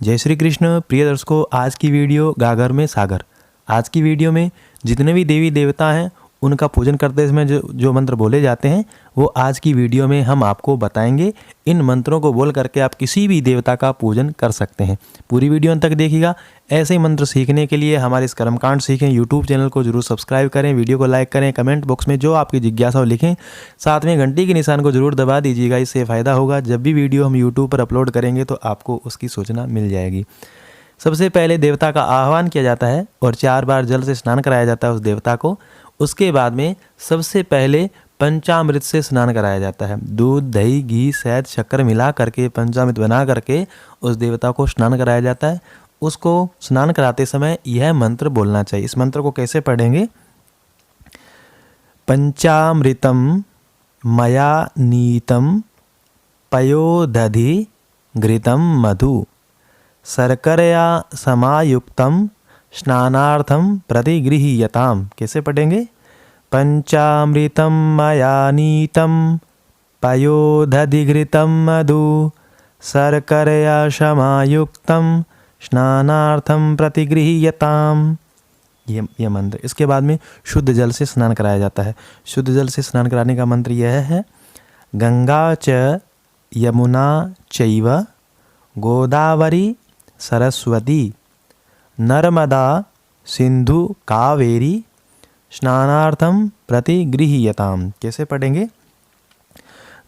जय श्री कृष्ण। प्रिय दर्शकों, आज की वीडियो गागर में सागर। आज की वीडियो में जितने भी देवी देवता हैं उनका पूजन करते समय जो मंत्र बोले जाते हैं वो आज की वीडियो में हम आपको बताएंगे। इन मंत्रों को बोल करके आप किसी भी देवता का पूजन कर सकते हैं। पूरी वीडियो अंत तक देखिएगा। ऐसे ही मंत्र सीखने के लिए हमारे इस कर्मकांड सीखें यूट्यूब चैनल को जरूर सब्सक्राइब करें, वीडियो को लाइक करें, कमेंट बॉक्स में जो आपकी जिज्ञासा हो लिखें, साथ में घंटी के निशान को जरूर दबा दीजिएगा। इससे फ़ायदा होगा, जब भी वीडियो हम यूट्यूब पर अपलोड करेंगे तो आपको उसकी सूचना मिल जाएगी। सबसे पहले देवता का आह्वान किया जाता है और 4 बार जल से स्नान कराया जाता है उस देवता को। उसके बाद में सबसे पहले पंचामृत से स्नान कराया जाता है। दूध, दही, घी, शहद, शक्कर मिला करके पंचामृत बना करके उस देवता को स्नान कराया जाता है। उसको स्नान कराते समय यह मंत्र बोलना चाहिए। इस मंत्र को कैसे पढ़ेंगे? पंचामृतम मया नीतम पयोदधि घृतम मधु शर्करया समायुक्तम स्नानार्थम प्रतिगृह्यताम। कैसे पढ़ेंगे? पंचामृतम मया नीतम पयोदधि घृतम मधु शर्करया समायुक्तम स्नानार्थम प्रतिगृह्यताम। ये मंत्र। इसके बाद में शुद्ध जल से स्नान कराया जाता है। शुद्ध जल से स्नान कराने का मंत्र यह है: गंगा च यमुना चैव गोदावरी सरस्वती नर्मदा सिंधु कावेरी स्नानार्थम प्रतिगृह्यताम। कैसे पढ़ेंगे?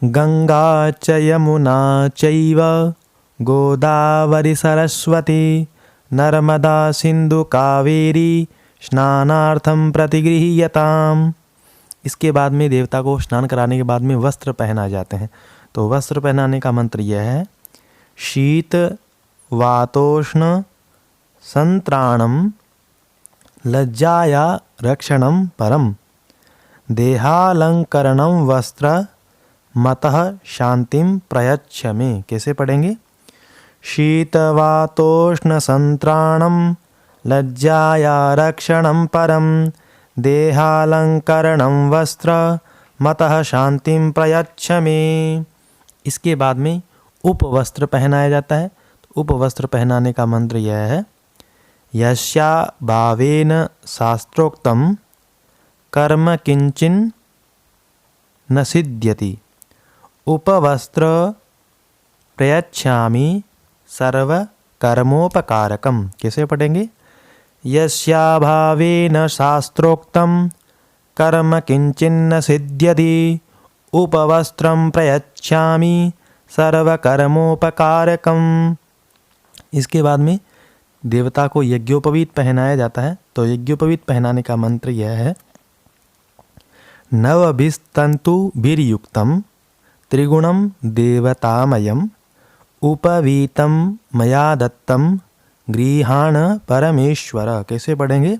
गंगा च यमुना चैव गोदावरी सरस्वती नर्मदा सिंधु कावेरी स्नानार्थम प्रतिगृह्यताम। इसके बाद में देवता को स्नान कराने के बाद में वस्त्र पहनाए जाते हैं। तो वस्त्र पहनाने का मंत्र यह है: शीत वातोष्ण संत्राणम लज्जाया रक्षणम परम देहालंकरणम वस्त्र मतः शांतिम प्रयच्छ मे। कैसे पढ़ेंगे? शीतवातोष्ण संत्राणम लज्जाया रक्षणम परम देहालंकरणम वस्त्र मतः शांतिम प्रयच्छ मे। इसके बाद में उपवस्त्र पहनाया जाता है। तो उपवस्त्र पहनाने का मंत्र यह है: यस्या भावेन शास्त्रोक्तम कर्म किंचिन न सिद्ध्यति उपवस्त्र प्रयच्छामि सर्व कर्मोपकारकम। कैसे पढ़ेंगे? यस्या भावेन शास्त्रोक्तम कर्म किंचिन न सिद्ध्यति उपवस्त्रम प्रयच्छामि सर्व कर्मोपकारकम। इसके बाद में देवता को यज्ञोपवीत पहनाया जाता है। तो यज्ञोपवीत पहनाने का मंत्र यह है: नवभिस्तंतुभिर्युक्तम त्रिगुणम देवतामयम उपवीतम मया दत्तम गृहाण परमेश्वर। कैसे पढ़ेंगे?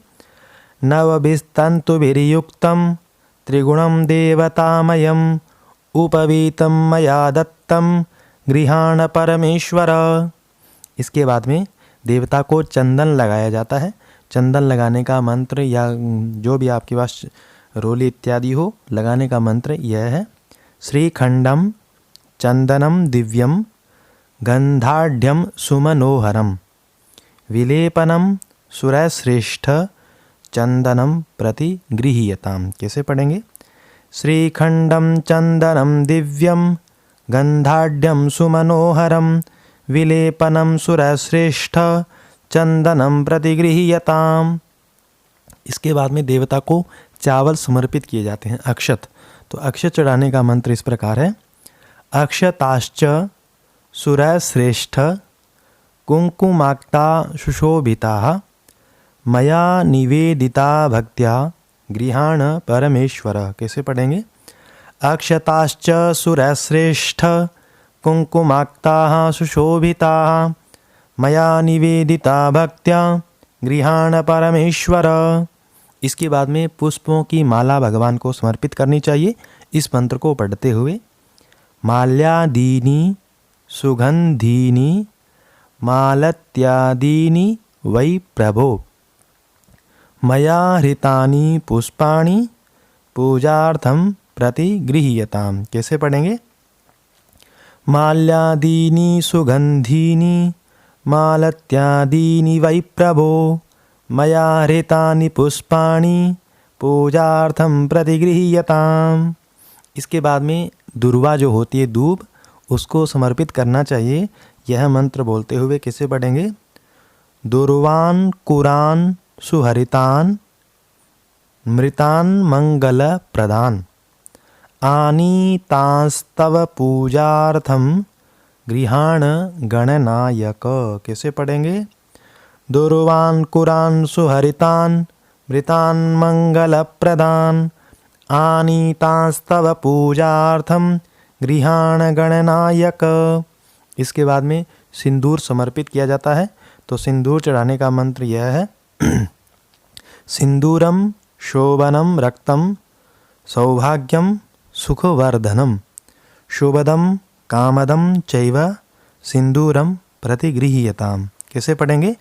नवभिस्तंतुभिर्युक्तम त्रिगुणम देवतामयम उपवीतम मया दत्तम गृहाण परमेश्वर। इसके बाद में देवता को चंदन लगाया जाता है। चंदन लगाने का मंत्र या जो भी आपके पास रोली इत्यादि हो लगाने का मंत्र यह है: श्रीखंडम चंदनम दिव्यम गंधाढ़्यम सुमनोहरम विलेपनम सुरश्रेष्ठ चंदनम प्रतिगृह्यताम। कैसे पढ़ेंगे? श्रीखंडम चंदनम दिव्यम गंधाढ़्यम सुमनोहरम विलेपनम सुरश्रेष्ठ चंदनम प्रतिगृह्यताम। इसके बाद में देवता को चावल समर्पित किए जाते हैं, अक्षत। तो अक्षत चढ़ाने का मंत्र इस प्रकार है: अक्षताश्च सुरश्रेष्ठ कुंकुमाक्ता सुशोभिता मया निवेदिता भक्त्या गृहाण परमेश्वर। कैसे पढ़ेंगे? अक्षताश्च सुरश्रेष्ठ कुंकुमाक्ता सुशोभिता मया निवेदिता भक्त्या गृहाण परमेश्वर। इसके बाद में पुष्पों की माला भगवान को समर्पित करनी चाहिए। इस मंत्र को पढ़ते हुए: माल्यादीनि सुगंधीनि मालत्यादीनि वै प्रभो मया हृतानि पुष्पाणि पूजार्थम प्रतिगृह्यताम। कैसे पढ़ेंगे? माल्यादीनि सुगंधीनि मालत्यादीनि वै प्रभो मया हृतानि पुष्पाणि पूजार्थं प्रतिगृह्यताम्। इसके बाद में दुर्वा जो होती है दूब, उसको समर्पित करना चाहिए। यह मंत्र बोलते हुए कैसे पढ़ेंगे? दुर्वान कुरान सुहरितान मृतान मंगल प्रदान आनीतांस्तव पूजार्थम गृहाण गणनायक। कैसे पढ़ेंगे? दुर्वान कुरान सुहरितान मृतान मंगल प्रदान आनीतांस्तव पूजार्थम गृहाण गणनायक। इसके बाद में सिंदूर समर्पित किया जाता है। तो सिंदूर चढ़ाने का मंत्र यह है सिंदूरम शोभनम रक्तम सौभाग्यम सुखवर्धनम शुभदम कामदम चैव सिंदूरम प्रतिगृह्यताम। कैसे पढ़ेंगे?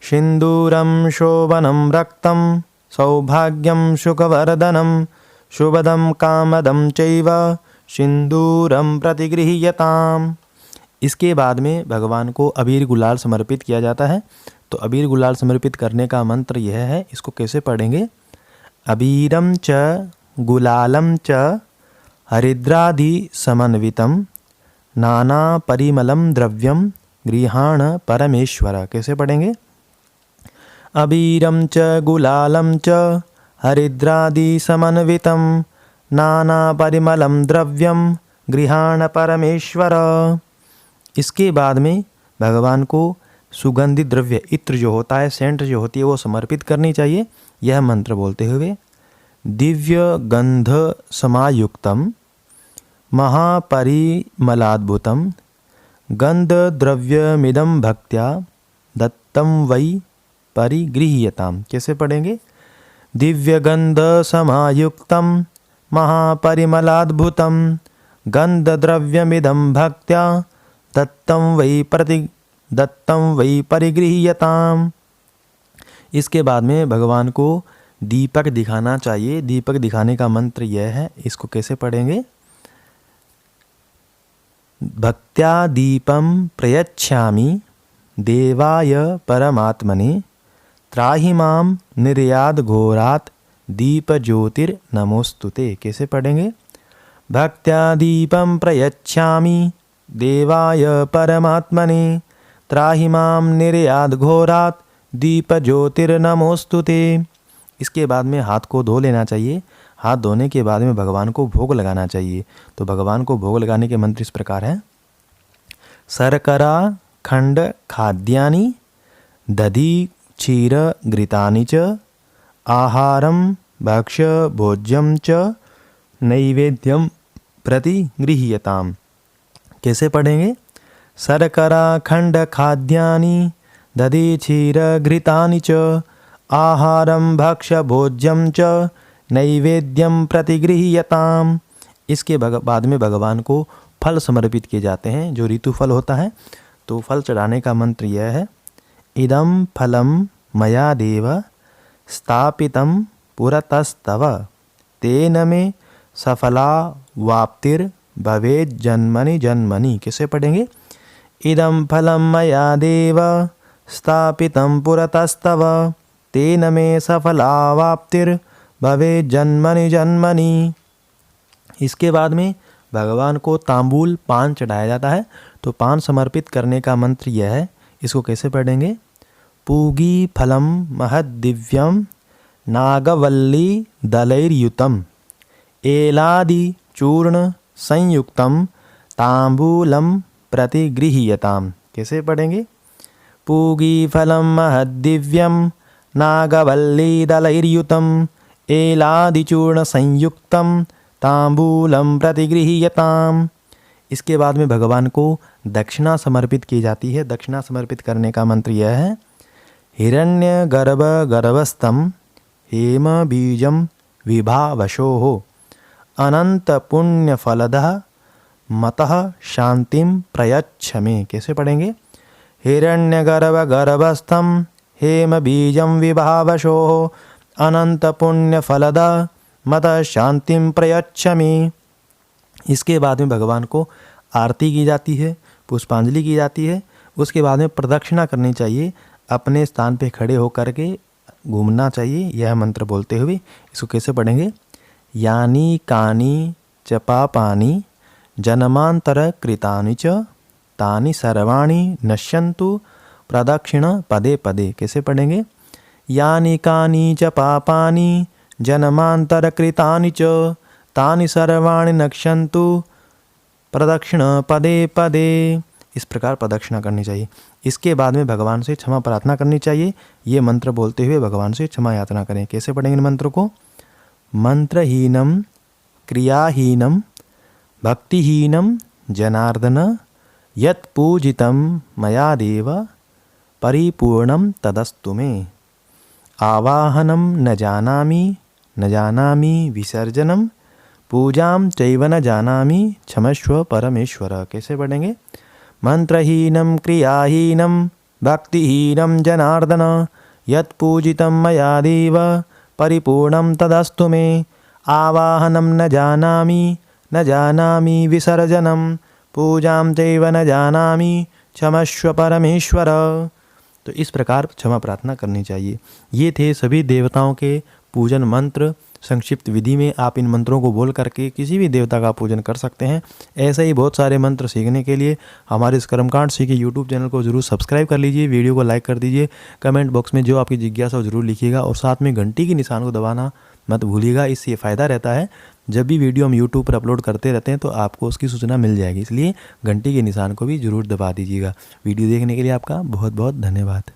सिंदूरम शोभनम रक्तम सौभाग्यम सुखवर्धनम शुभदम कामदम चैव सिंदूरम प्रतिगृह्यताम। इसके बाद में भगवान को अबीर गुलाल समर्पित किया जाता है। तो अबीर गुलाल समर्पित करने का मंत्र यह है, इसको कैसे पढ़ेंगे? अबीरम च गुलालम च हरिद्रादि समन्वितम नाना परिमलम द्रव्यम गृहाण परमेश्वर। कैसे पढ़ेंगे? अबीरम च गुलालम च हरिद्रादि समन्वितम नाना परिमलम द्रव्यम गृहाण परमेश्वर। इसके बाद में भगवान को सुगंधित द्रव्य इत्र जो होता है, सेंट जो होती है, वो समर्पित करनी चाहिए। यह मंत्र बोलते हुए दिव्य गंध समायुक्तम महापरिमलाद्भुतम गंध द्रव्यमिदं भक्त्या दत्तम वै परिगृह्यताम। कैसे पढ़ेंगे? दिव्य गंध समायुक्तम महापरिमलाद्भुतम गंध द्रव्यमिदं भक्त्या दत्तम वै परिगृह्यताम। इसके बाद में भगवान को दीपक दिखाना चाहिए। दीपक दिखाने का मंत्र यह है, इसको कैसे पढ़ेंगे? भक्त्या दीपम प्रयच्छामि देवाय परमात्मने त्राहि माम निर्याद घोरात दीप ज्योतिर्नमोस्तुते। कैसे पढ़ेंगे? भक्त्या दीपम प्रयच्छामि देवाय परमात्मने त्राहि माम निर्याद घोरात दीप ज्योतिर्नमोस्तुते। इसके बाद में हाथ को धो लेना चाहिए। हाथ धोने के बाद में भगवान को भोग लगाना चाहिए। तो भगवान को भोग लगाने के मंत्र इस प्रकार हैं। शर्करा खंड खाद्यानि दधि क्षीर घृतानि च आहारम भक्ष्य भोज्यम च नैवेद्यम प्रतिगृह्यताम। कैसे पढ़ेंगे? शर्करा खंड खाद्यानि दधि क्षीर घृतानि च आहारम भक्ष्य भोज्यम च नैवेद्यम प्रतिगृह्यताम। इसके बाद में भगवान को फल समर्पित किए जाते हैं, जो ऋतु फल होता है। तो फल चढ़ाने का मंत्र यह है इदम फलम मया देव स्थापितम पुरतस्तव तेन मे सफला वाप्तिर भवेत् जन्मनि जन्मनि। कैसे पढ़ेंगे? इदम फलम मया देव स्थापितम पुरतस्तव तेन मे सफला वाप्तिर भवेत् जन्मनि जन्मनि। इसके बाद में भगवान को तांबूल पान चढ़ाया जाता है। तो पान समर्पित करने का मंत्र यह है, इसको कैसे पढ़ेंगे? पूगी फलम महद्दिव्यम नागवल्ली दलैर्युतम एलादि चूर्ण संयुक्तम तांबूलम प्रतिगृह्यताम। कैसे पढ़ेंगे? पूगी फलम महद्दिव्यम नागवल्ली दलैर्युतम एलादि चूर्ण संयुक्तम तांबूलम प्रतिगृह्यताम। इसके बाद में भगवान को दक्षिणा समर्पित की जाती है। दक्षिणा समर्पित करने का मंत्र यह है हिरण्य गर्भ गर्भस्थम हेम बीजम विभावशोः अनंत पुण्य फलदः मतः शांतिम प्रयच्छ मे। कैसे पढ़ेंगे? हिरण्य गर्भ गर्भस्थम हेम बीजम विभावशोः अनंत पुण्य फलदः मतः शांतिम प्रयच्छ मे। इसके बाद में भगवान को आरती की जाती है। पुष्पांजलि की जाती है। उसके बाद में प्रदक्षिणा करनी चाहिए, अपने स्थान पे खड़े होकर के घूमना चाहिए यह मंत्र बोलते हुए। इसको कैसे पढ़ेंगे? यानी कानी च पापानि जन्मांतर कृतानि च तानि सर्वाणि नश्यन्तु प्रदक्षिण पदे पदे। कैसे पढ़ेंगे? यानि कानि च पापानि जन्मांतर कृतानि च तानि सर्वाणि नश्यन्तु प्रदक्षिण पदे पदे। इस प्रकार प्रदक्षिणा करनी चाहिए। इसके बाद में भगवान से क्षमा प्रार्थना करनी चाहिए। ये मंत्र बोलते हुए भगवान से क्षमा याचना करें। कैसे पढ़ेंगे इन मंत्र को? मंत्रहीनम क्रियाहीनम भक्तिहीनम जनार्दन यत् पूजितं मया देव परिपूर्णं तदस्तु मे। आवाहनं न जानामि विसर्जनं पूजां चैव न जानामि क्षमस्व परमेश्वर। कैसे पढ़ेंगे? मंत्रहीनं क्रियाहीनं भक्तिहीनं जनार्दन यत् पूजितं मया देव परिपूर्णं तदस्तु मे। आवाहनं न जानामि विसर्जनं पूजां चैव न जानामि क्षमस्व परमेश्वर। तो इस प्रकार क्षमा प्रार्थना करनी चाहिए। ये थे सभी देवताओं के पूजन मंत्र। संक्षिप्त विधि में आप इन मंत्रों को बोल करके किसी भी देवता का पूजन कर सकते हैं। ऐसे ही बहुत सारे मंत्र सीखने के लिए हमारे इस कर्मकांड सीखे यूट्यूब चैनल को जरूर सब्सक्राइब कर लीजिए, वीडियो को लाइक कर दीजिए, कमेंट बॉक्स में जो आपकी जिज्ञासा हो जरूर लिखिएगा और साथ में घंटी के निशान को दबाना मत भूलिएगा। इससे फ़ायदा रहता है, जब भी वीडियो हम यूट्यूब पर अपलोड करते रहते हैं तो आपको उसकी सूचना मिल जाएगी। इसलिए घंटी के निशान को भी जरूर दबा दीजिएगा। वीडियो देखने के लिए आपका बहुत बहुत धन्यवाद।